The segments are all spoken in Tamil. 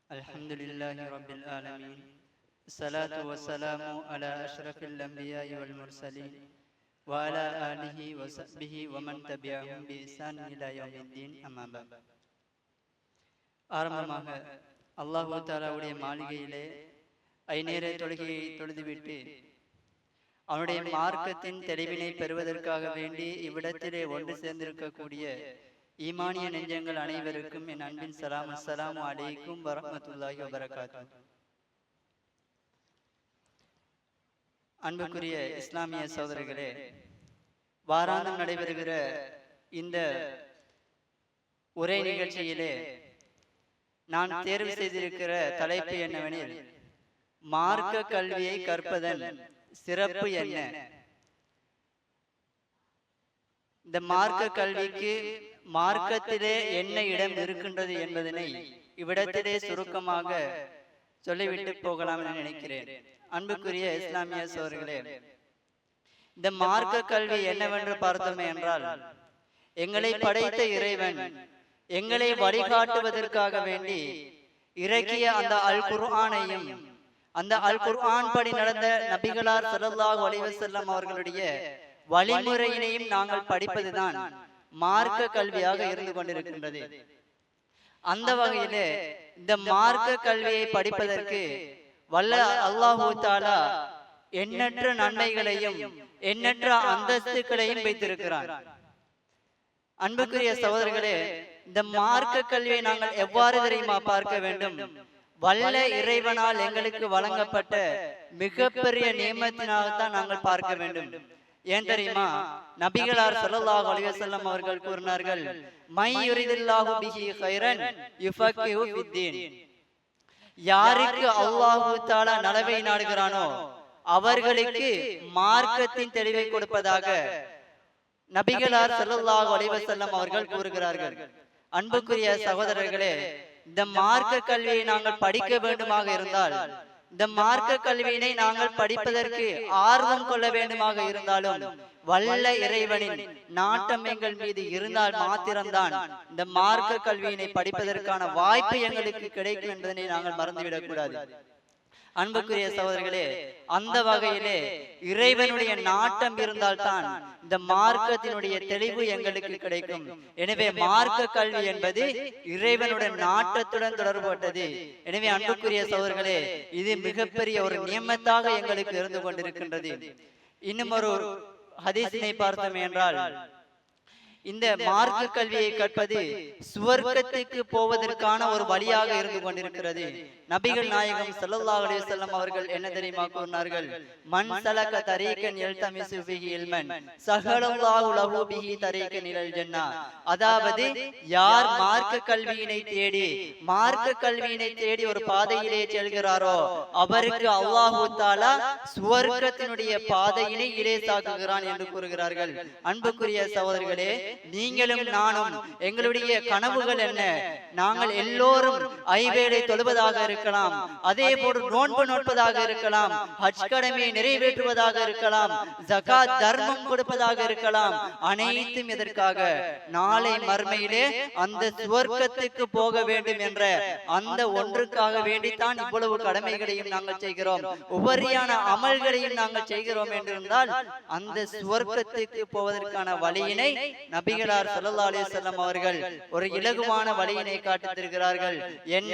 الحمد لله رب العالمين. الصلاة والسلام على أشرف الأنبياء والمرسلين وعلى آله وصحبه ومن تبعهم بإحسان إلى يوم الدين. أما بعد. ஆரம்பமாக அல்லாஹு தஆலாவுடைய மாளிகையிலே ஐநேர தொழுகையை தொழுதுவிட்டு அவனுடைய மார்க்கத்தின் தெளிவினை பெறுவதற்காக வேண்டி இவ்விடத்திலே ஒன்று சேர்ந்திருக்கக்கூடிய ஈமானிய நெஞ்சங்கள் அனைவருக்கும் என் அன்பின் சலாம். அஸ்ஸலாமு அலைக்கும் வரஹ்மத்துல்லாஹி வபரகாத்துஹு. அன்புக்குரிய இஸ்லாமிய சகோதரர்களே, வாராந்தம் நடைபெறுகிற இந்த உரை நிகழ்ச்சியிலே நான் தேர்வு செய்திருக்கிற தலைப்பு என்னவெனில், மார்க்க கல்வியை கற்பதன் சிறப்பு என்ன? இந்த மார்க்க கல்விக்கு மார்க்கத்திலே என்ன இடம் இருக்கின்றது என்பதனை இவ்விடத்திலே சுருக்கமாக சொல்லிவிட்டு போகலாம் என நினைக்கிறேன். அன்புக்குரிய இஸ்லாமிய சகோதரர்களே, இந்த மார்க்க கல்வி என்னவென்று பார்த்தோமே என்றால், எங்களை படைத்த இறைவன் எங்களை வழிகாட்டுவதற்காக வேண்டி இறக்கிய அந்த அல் குர்ஆனையும் அந்த அல் குர்ஆன் படி நடந்த நபிகளார் ஸல்லல்லாஹு அலைஹி வஸல்லம் அவர்களுடைய வழிமுறையினையும் நாங்கள் படிப்பதுதான் மார்க்க கல்வியாக இருந்து கொண்டிருக்கின்றது. அந்த வகையிலே இந்த மார்க்க கல்வியை படிப்பதற்கு வல்ல அல்லாஹு தஆலா எண்ணற்ற நன்மைகளையும் எண்ணற்ற அந்தஸ்துகளையும் வைத்திருக்கிறார். அன்புக்குரிய சகோதரர்களே, இந்த மார்க்க கல்வியை நாங்கள் எவ்வாறு தெரியுமா பார்க்க வேண்டும்? வல்ல இறைவனால் எங்களுக்கு வழங்கப்பட்ட மிகப்பெரிய நியமத்தினால்தான் நாங்கள் பார்க்க வேண்டும். ஏன் தெரியுமா? நபிகளார் ஸல்லல்லாஹு அலைஹி வஸல்லம் அவர்கள் கூறினார்கள், மை யுரிதில்லாஹு பிஹி கைரன் யுஃபக்கிஹு ஃபித்தீன். யாருக்கு அல்லாஹு தஆலா நலவை நாடுகிறானோ அவர்களுக்கு மார்க்கத்தின் தெளிவை கொடுப்பதாக நபிகளார் ஸல்லல்லாஹு அலைஹி வஸல்லம் அவர்கள் கூறுகிறார்கள். அன்புக்குரிய சகோதரர்களே, இந்த மார்க்க கல்வியை நாங்கள் படிக்க வேண்டுமாக இருந்தால், இந்த மார்க்க கல்வியினை நாங்கள் படிப்பதற்கு ஆர்வம் கொள்ள வேண்டுமாக இருந்தாலும், வல்ல இறைவனின் நாட்டம் எங்கள் மீது இருந்தால் மாத்திரம்தான் இந்த மார்க்க கல்வியினை படிப்பதற்கான வாய்ப்பு எங்களுக்கு கிடைக்கும் என்பதனை நாங்கள் மறந்துவிடக் கூடாது. அன்புக்குரிய சகோதரர்களே, அந்த வகையிலே இறைவனுடைய நாட்டம் இருந்தால்தான் இந்த மார்க்கத்தினுடைய தெளிவு எங்களுக்கு கிடைக்கும். எனவே மார்க்க கல்வி என்பது இறைவனுடைய நாட்டத்துடன் தொடர்புபட்டது. எனவே அன்புக்குரிய சகோதரர்களே, இது மிகப்பெரிய ஒரு நியமத்தாக எங்களுக்கு இருந்து கொண்டிருக்கின்றது. இன்னும் ஒரு ஹதீஸினை பார்த்தோம் என்றால், இந்த மார்க்க கல்வியை கற்பது சுவர்க்கத்துக்கு போவதற்கான ஒரு வழியாக இருந்து கொண்டிருக்கிறது. நபிகள் நாயகம் ஸல்லல்லாஹு அலைஹி வஸல்லம் அவர்கள் என்ன தெரியுமா கூறினார்கள்? மன் சலக தரீகன் யல்தமிசு ஃபீஹி இல்மன் ஸஹலல்லாஹு லஹு பிஹி தரீகன் இலல் ஜன்னah. அதாவது யார் மார்க்க கல்வியினை தேடி ஒரு பாதையிலே செல்கிறாரோ அவருக்கு அல்லாஹு தஆலா சுவர்க்கத்தினுடைய பாதையினை இலேசாக்குகிறான் என்று கூறுகிறார்கள். அன்புக்குரிய சகோதரர்களே, நீங்களும் நானும் எங்களுடைய கனவுகள் என்ன? நாங்கள் எல்லோரும் ஐவேளை தொழுவதாக இருக்கலாம், அதே போன்று நோன்பு நோட்பதாக இருக்கலாம், ஹஜ் கடமையை நிறைவேற்றுவதாக இருக்கலாம், ஜகாத் தர்மம் கொடுப்பதாக இருக்கலாம். அனைத்தும் எதற்காக? நாளை மறுமையிலே அந்த சுவர்க்கத்துக்கு போக வேண்டும் என்ற அந்த ஒன்றுக்காக வேண்டித்தான் இவ்வளவு கடமைகளையும் நாங்கள் செய்கிறோம், உபரியான அமல்களையும் நாங்கள் செய்கிறோம் என்றிருந்தால் அந்த சுவர்க்கத்துக்கு போவதற்கான வழியினை நபிகளார் ஸல்லல்லாஹு அலைஹி வஸல்லம் அவர்கள் ஒரு இலகுவான வழியினை காட்டித் தருகிறார்கள். என்ன?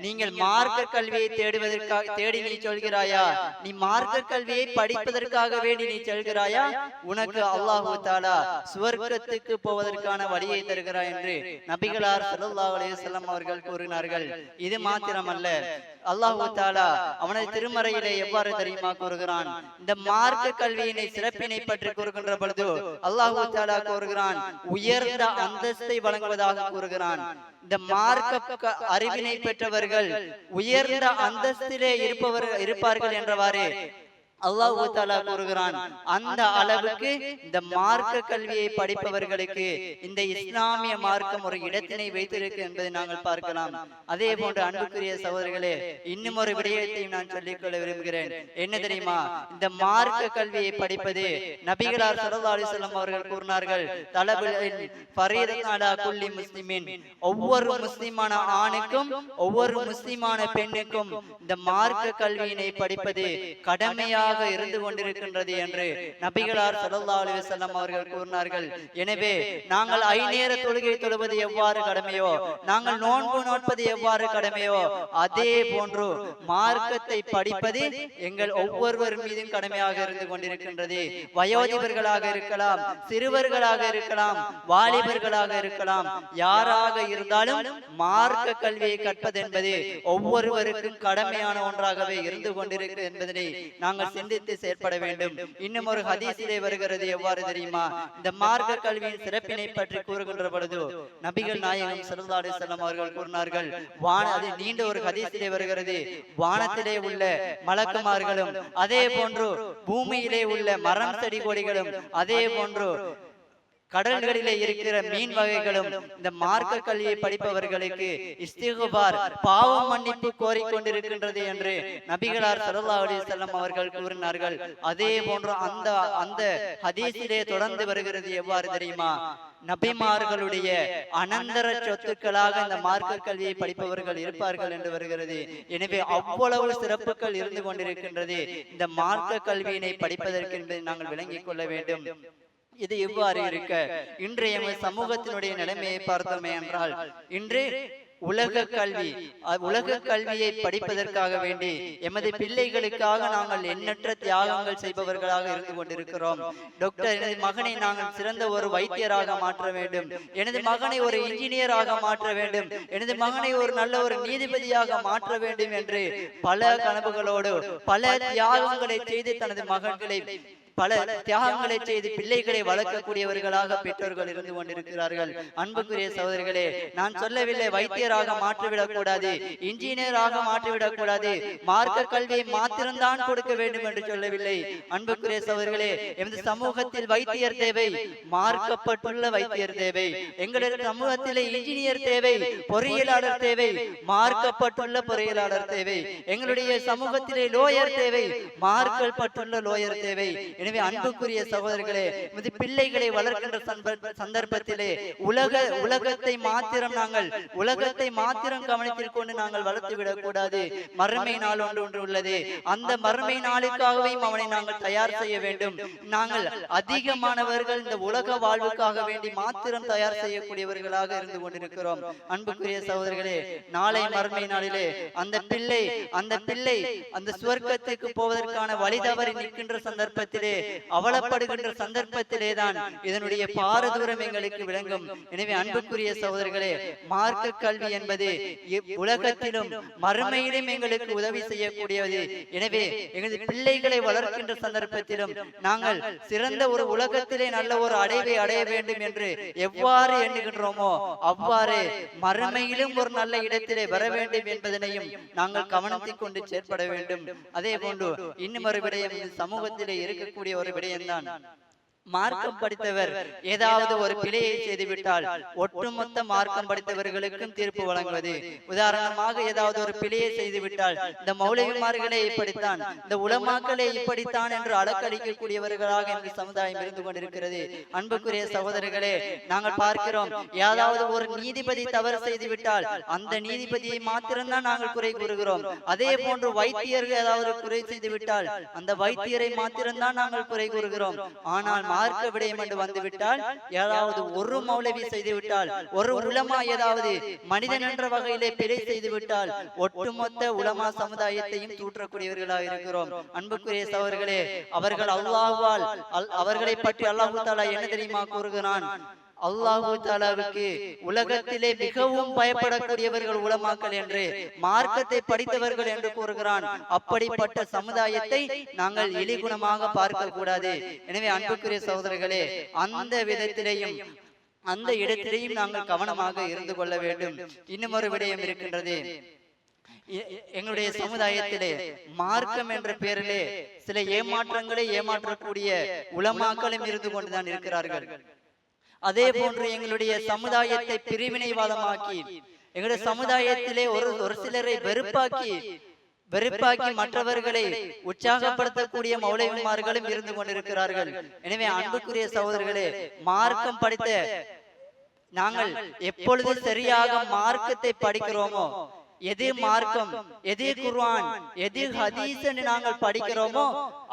நீங்கள் மார்க்க கல்வியை தேடி நீ சொல்கிறாயா? நீ மார்க்க கல்வியை படிப்பதற்காக வேண்டி நீ சொல்கிறாயா? உனக்கு அல்லாஹு தஆலா சுவர்க்கத்துக்கு போவதற்கான வழியை தருகிறார் என்று நபிகளார் ஸல்லல்லாஹு அலைஹி வஸல்லம் அவர்கள் கூறினார்கள். இது மாத்திரமல்ல, அல்லாஹு தஆலா அவனது திருமறையிலே எவ்வாறு தெரியுமா கூறுகிறான்? இந்த மார்க்க கல்வியினை சிறப்பினை பற்றி கூறுகின்ற பொழுது அல்லாஹு தஆலா கூறுகிறான், உயர்ந்த அந்தஸ்தை வழங்குவதாக கூறுகிறான். இந்த மார்க்க அறிவினை பெற்றவர்கள் உயர்ந்த அந்தஸ்திலே இருப்பார்கள் என்றவாறு அல்லாஹ் தஆலா கூறுகிறான், அந்த அளவுக்கு இந்த மார்க்க கல்வியை படிப்பவர்களுக்கு இந்த இஸ்லாமிய மார்க்கம் ஒரு இடத்தினை வைத்திருக்கு என்பதை நாங்கள் பார்க்கலாம். அதே போன்று அன்புக்குரிய சகோதரர்களே, இன்னும் ஒரு விடயத்தையும் நான் சொல்லிக்கொள்ள விரும்புகிறேன். என்ன தெரியுமா? இந்த மார்க்க கல்வியை படிப்பது நபிகளார் ஸல்லல்லாஹு அலைஹி வஸல்லம் அவர்கள் கூறினார்கள், தலபுல் ஃபரீதத்துன் அலா குல்லி முஸ்லிமின், ஒவ்வொரு முஸ்லிமான ஆணுக்கும் ஒவ்வொரு முஸ்லிமான பெண்ணுக்கும் இந்த மார்க்க கல்வியினை படிப்பது கடமையாக இருந்து கொண்டிருக்கின்றது என்று நபிகளார் ஸல்லல்லாஹு அலைஹி வஸல்லம் அவர்கள் கூறினார்கள். எனவே நாங்கள் ஐநேர தொழுகை தொழுவது எவ்வாறு கடமையோ, நாங்கள் நோன்பு நோட்பது எவ்வாறு கடமையோ, அதே போன்று மார்க்கத்தை படிப்பது எங்கள் ஒவ்வொருவர் மீதும் கடமையாக இருந்து கொண்டிருக்கின்றது. வயோதிபர்களாக இருக்கலாம், சிறுவர்களாக இருக்கலாம், வாலிபர்களாக இருக்கலாம், யாராக இருந்தாலும் மார்க்க கல்வியை கற்பது என்பது ஒவ்வொருவருக்கும் கடமையான ஒன்றாகவே இருந்து கொண்டிருக்கிறது என்பதனை நாங்கள் சிந்தித்து செயற்பட வேண்டும். இன்னும் ஒரு ஹதீஸிலே வருகிறது, எவ்வாறு தெரியுமா? இந்த மார்க்க கல்வியின் சிறப்பினை பற்றி கூறுகின்ற பொழுது நபிகள் நாயகம் ஸல்லல்லாஹு அலைஹி வஸல்லம் அவர்கள் கூறினார்கள், அது நீண்ட ஒரு ஹதீஸிலே வருகிறது, வானத்திலே உள்ள மலக்குமார்களும், அதே போன்று பூமியிலே உள்ள மரம் செடி கொடிகளும், அதே போன்று கடல்களிலே இருக்கிற மீன் வகைகளும் இந்த மார்க்க கல்வியை படிப்பவர்களுக்கு இஸ்திக்பார், பாவம் மன்னிப்பு கோரிக்கொண்டிருக்கின்றது என்று நபிகளார் ஸல்லல்லாஹு அலைஹி வஸல்லம் அவர்கள் கூறினார்கள். அதே போன்று அந்த ஹதீஸிலே தொடர்ந்து வருகிறது, எவ்வாறு தெரியுமா? நபிமார்களுடைய அனந்தர சொத்துக்களாக இந்த மார்க்க கல்வியை படிப்பவர்கள் இருப்பார்கள் என்று வருகிறது. எனவே அவ்வளவு சிறப்புகள் இருந்து கொண்டிருக்கின்றது இந்த மார்க்க கல்வியினை படிப்பதற்கு என்பதை நாங்கள் விளங்கிக் கொள்ள வேண்டும். இது எவ்வாறு இருக்க இன்றைய சமூகத்தினுடைய நிலைமையை பார்த்தோமே என்றால், இன்று உலக கல்வியை படிப்பதற்காக வேண்டி எமது பிள்ளைகளுக்காக நாங்கள் எண்ணற்ற தியாகங்கள் செய்பவர்களாக இருந்து கொண்டிருக்கிறோம். டாக்டர், எனது மகனை நாங்கள் சிறந்த ஒரு வைத்தியராக மாற்ற வேண்டும், எனது மகனை ஒரு இன்ஜினியராக மாற்ற வேண்டும், எனது மகனை ஒரு நல்ல ஒரு நீதிபதியாக மாற்ற வேண்டும் என்று பல கனவுகளோடு பல தியாகங்களை செய்து தனது மகன்களை பல தியாகங்களை செய்து பிள்ளைகளை வளர்க்கக்கூடியவர்களாக பெற்றோர்கள் இருந்து கொண்டிருக்கிறார்கள். அன்புக்குரிய சகோதரர்களே, நான் சொல்லவில்லை வைத்தியராக மாற்றிவிடக் கூடாது, இன்ஜினியராக மாற்றிவிடக் கூடாது, மார்க்க கல்வியை மாத்திரம்தான் கொடுக்க வேண்டும் என்று சொல்லவில்லை. அன்புக்குரிய சகோதரர்களே, எமது சமூகத்தில் வைத்தியர் தேவை, மார்க்கப்பட்டுள்ள வைத்தியர் தேவை. எங்களுடைய சமூகத்திலே இன்ஜினியர் தேவை, பொறியியலாளர் தேவை, மார்க்கப்பட்டுள்ள பொறியியலாளர் தேவை. எங்களுடைய சமூகத்திலே லோயர் தேவை, மார்க்கப்பட்டுள்ள லோயர் தேவை. எனவே அன்புக்குரிய சகோதரர்களே, பிள்ளைகளை வளர்க்கின்ற சந்தர்ப்பத்திலே உலகத்தை மாத்திரம் கவனத்தில் கொண்டு நாங்கள் வளர்த்து விடக் கூடாது. மறுமை நாள் ஒன்று உள்ளது. அந்த மறுமை நாளுக்காகவே அவனை நாங்கள் தயார் செய்ய வேண்டும். நாங்கள் அதிகமானவர்கள் இந்த உலக வாழ்வுக்காக வேண்டி மாத்திரம் தயார் செய்யக்கூடியவர்களாக இருந்து கொண்டிருக்கிறோம். அன்புக்குரிய சகோதரர்களே, நாளை மறுமை நாளிலே அந்த பிள்ளை அந்த சுவர்க்கத்துக்கு போவதற்கான வழி தவறி நிற்கின்ற சந்தர்ப்பத்திலே, அவலப்படுகின்ற சந்தர்ப்பத்திலே தான் இதனுடைய பாரதூரம் எங்களுக்கு விளங்கும். எனவே அன்புக்குரிய சகோதரர்களே, மார்க்க கல்வி என்பது உலகத்திலும் மறுமையிலும் எங்களுக்கு உதவி செய்யக்கூடியது. எனவே எங்களது பிள்ளைகளை வளர்க்கின்ற சந்தர்ப்பத்திலும் நாங்கள் சிறந்த ஒரு உலகத்திலே நல்ல ஒரு அடைவை அடைய வேண்டும் என்று எவ்வாறு எண்ணுகின்றோமோ அவ்வாறு மறுமையிலும் ஒரு நல்ல இடத்திலே வர வேண்டும் என்பதனையும் நாங்கள் கவனத்தில் கொண்டு செயற்பட வேண்டும். அதே போன்று இன்னும் ஒரு விடயம் சமூகத்திலே இருக்கக்கூடிய ஒரு விடயம்தான், மார்க்கம் படித்தவர் ஏதாவது ஒரு பிழையை செய்துவிட்டால் ஒட்டுமொத்த மார்க்கம் படித்தவர்களுக்கும் தீர்ப்பு வழங்குவது. உதாரணமாக, ஏதாவது ஒரு பிழையை செய்துவிட்டால் இந்த மௌலவிமார்களே இப்படித்தான், இந்த உலமாக்களே இப்படித்தான் என்று அடக்கடிக்கக்கூடியவர்களாக இந்த சமுதாயம் இருந்து கொண்டிருக்கிறது. அன்புக்குரிய சகோதரர்களே, நாங்கள் பார்க்கிறோம், ஏதாவது ஒரு நீதிபதி தவறு செய்துவிட்டால் அந்த நீதிபதியை மாத்திரம்தான் நாங்கள் குறை கூறுகிறோம். அதே போன்று வைத்தியர்கள் ஏதாவது குறை செய்துவிட்டால் அந்த வைத்தியரை மாத்திரம்தான் நாங்கள் குறை கூறுகிறோம். ஆனால் மார்க்க விடயம் என்று வந்துவிட்டால், ஏதாவது ஒரு மௌலவி செய்துவிட்டால், ஒரு உலமா ஏதாவது மனிதன் என்ற வகையிலே பிழை செய்துவிட்டால் ஒட்டுமொத்த உலமா சமுதாயத்தையும் தூற்றக்கூடியவர்களாக இருக்கிறோம். அன்புக்குரிய சகோதரர்களே, அவர்கள் அல்லாஹ்வால் அவர்களை பற்றி அல்லாஹ் தஆலா என்ன தெரியுமா கூறுகிறான்? அல்லாஹு தஆலாவுக்கு உலகத்திலே மிகவும் பயப்படக்கூடியவர்கள் உலமாக்கள் என்று, மார்க்கத்தை படித்தவர்கள் என்று கூறுகிறான். அப்படிப்பட்ட சமுதாயத்தை நாங்கள் இழிகுணமாக பார்க்க கூடாது. எனவே அன்புக்குரிய சகோதரர்களே, அந்த விதத்திலேயும் அந்த இடத்திலேயும் நாங்கள் கவனமாக இருந்து கொள்ள வேண்டும். இன்னும் ஒரு விடயம் இருக்கின்றது. எங்களுடைய சமுதாயத்திலே மார்க்கம் என்ற பெயரிலே சில ஏமாற்றங்களை ஏமாற்றக்கூடிய உலமாக்களும் இருந்து கொண்டுதான் இருக்கிறார்கள். அதே போன்று எங்களுடைய சமுதாயத்தை பிரிவினைவாதமாக்கி எங்களுடைய சமுதாயத்திலே ஒரு சிலரை வெறுப்பாக்கி மற்றவர்களை உற்சாகப்படுத்தக்கூடிய மௌலைமார்களும் இருந்து கொண்டிருக்கிறார்கள். எனவே அன்புக்குரிய சகோதரர்களே, மார்க்கம் படித்த நாங்கள் எப்பொழுது சரியாக மார்க்கத்தை படிக்கிறோமோ, எது மார்க்கம், எது குர்ஆன், எது ஹதீஸ் என்று நாங்கள் படிக்கிறோமோ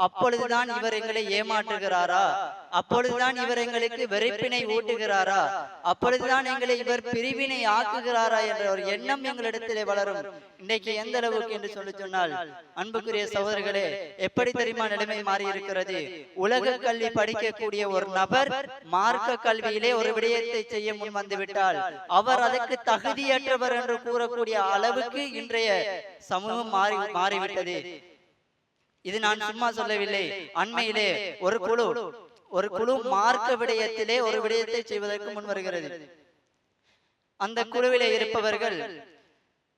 அப்பொழுதுதான் இவர் எங்களை ஏமாற்றுகிறாரா, அப்பொழுதுதான் இவர் எங்களுக்கு வெறுப்பினை ஊட்டுகிறாரா, அப்பொழுதுதான் எங்களை இவர் பிரிவினை ஆக்குகிறாரா என்ற ஒரு எண்ணம் எங்களிடத்திலே வளரும். இன்றைக்கு எந்த அளவுக்கு என்று சொல்லி சொன்னால், அன்புக்குரிய சகோதரர்களே, எப்படி தெரியுமா நிலைமை மாறி இருக்கிறது? உலக கல்வி படிக்கக்கூடிய ஒரு நபர் மார்க்க கல்வியிலே ஒரு விடயத்தை செய்ய முன் வந்து விட்டால் அவர் அதற்கு தகுதியற்றவர் என்று கூறக்கூடிய அளவுக்கு இன்றைய சமூகம் மாறிவிட்டது. இது நான் சும்மா சொல்லவில்லை. அண்மையிலே ஒரு குழு மார்க்க விடயத்திலே ஒரு விடயத்தை செய்வதற்கு முன் வருகிறது. அந்த குழுவிலே இருப்பவர்கள்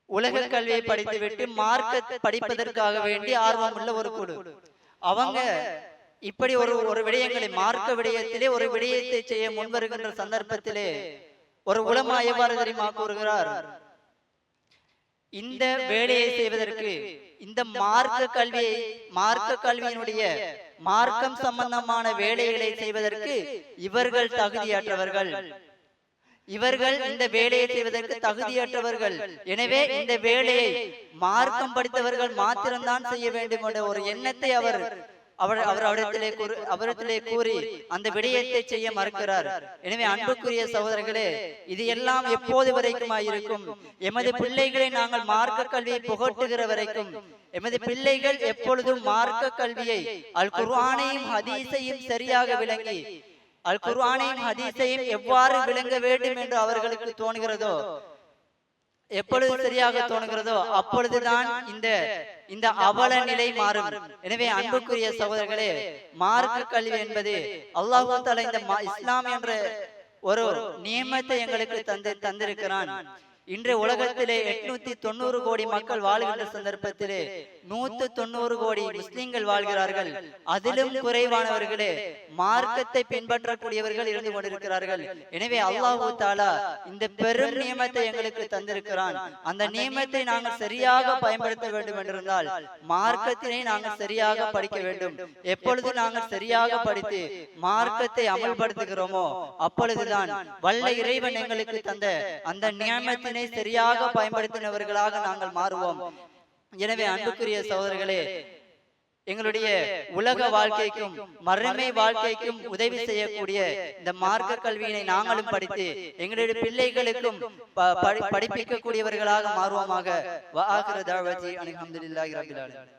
உலக கல்வியை படித்துவிட்டு மார்க்க படிப்பதற்காக வேண்டி ஆர்வம் உள்ள ஒரு குழு. அவங்க இப்படி ஒரு விடயங்களை மார்க்க விடயத்திலே ஒரு விடயத்தை செய்ய முன் வருகின்ற சந்தர்ப்பத்திலே ஒரு உலமா எவ்வாறு தெரியுமா கூறுகிறார்? இந்த வேலையை செய்வதற்கு, இந்த மார்க்க கல்வியினுடைய மார்க்கம் சம்பந்தமான வேலைகளை செய்வதற்கு இவர்கள் தகுதியற்றவர்கள், இவர்கள் இந்த வேலையை செய்வதற்கு தகுதியற்றவர்கள். எனவே இந்த வேலையை மார்க்கம் படித்தவர்கள் மாத்திரம்தான் செய்ய வேண்டும் என்ற ஒரு எண்ணத்தை அவரிடத்திலே கூறி அந்த விடயத்தை செய்ய மறுக்கிறார். எனவே அன்புக்குரிய சகோதரர்களே, இது எல்லாம் எப்போது வரைக்குமாயிருக்கும்? எமது பிள்ளைகளை நாங்கள் மார்க்க கல்வியை புகட்டுகிற வரைக்கும், எமது பிள்ளைகள் எப்பொழுதும் மார்க்க கல்வியை அல் குர்ஆனையும் ஹதீஸையும் சரியாக விளங்கி, அல் குர்ஆனையும் ஹதீஸையும் எவ்வாறு விளங்க வேண்டும் என்று அவர்களுக்கு தோணுகிறதோ, எப்பொழுது சரியாக தோணுகிறதோ அப்பொழுதுதான் இந்த அவல நிலை மாறும். எனவே அன்புக்குரிய சகோதரர்களே, மார்க்க கல்வி என்பது அல்லாஹ் தஆலா இந்த இஸ்லாம் என்ற ஒரு நியமத்தை எங்களுக்கு தந்திருக்கிறான். இன்று உலகத்திலே 890 கோடி மக்கள் வாழ்கின்ற சந்தர்ப்பத்திலே 190 கோடி முஸ்லிம்கள் வாழ்கிறார்கள். அதிலும் குறைவானவர்களே மார்க்கத்தை பின்பற்றக்கூடியவர்கள் இருந்து கொண்டிருக்கிறார்கள். எனவே அல்லாஹ் தஆலா இந்த பெரும் நியமத்தை எங்களுக்கு தந்திருக்கிறான். அந்த நியமத்தை நாங்கள் சரியாக பயன்படுத்த வேண்டும் என்றிருந்தால் மார்க்கத்தினை நாங்கள் சரியாக படிக்க வேண்டும். எப்பொழுது நாங்கள் சரியாக படித்து மார்க்கத்தை அமல்படுத்துகிறோமோ அப்பொழுதுதான் வல்ல இறைவன் எங்களுக்கு தந்த அந்த நியமத்தினை சரியாக பயன்படுத்தினவர்களாக நாங்கள் மாறுவோம். எனவே அன்புக்குரிய சகோதரர்களே, எங்களுடைய உலக வாழ்க்கைக்கும் மறுமை வாழ்க்கைக்கும் உதவி செய்யக்கூடிய இந்த மார்க்க கல்வியினை நாங்களும் படித்து எங்களுடைய பிள்ளைகளுக்கும் படிப்பிக்கக்கூடியவர்களாக மாறுவோமாக. வஆகிரு தஅவதி அல்ஹம்துலில்லாஹி ரப்பில் ஆலமீன்.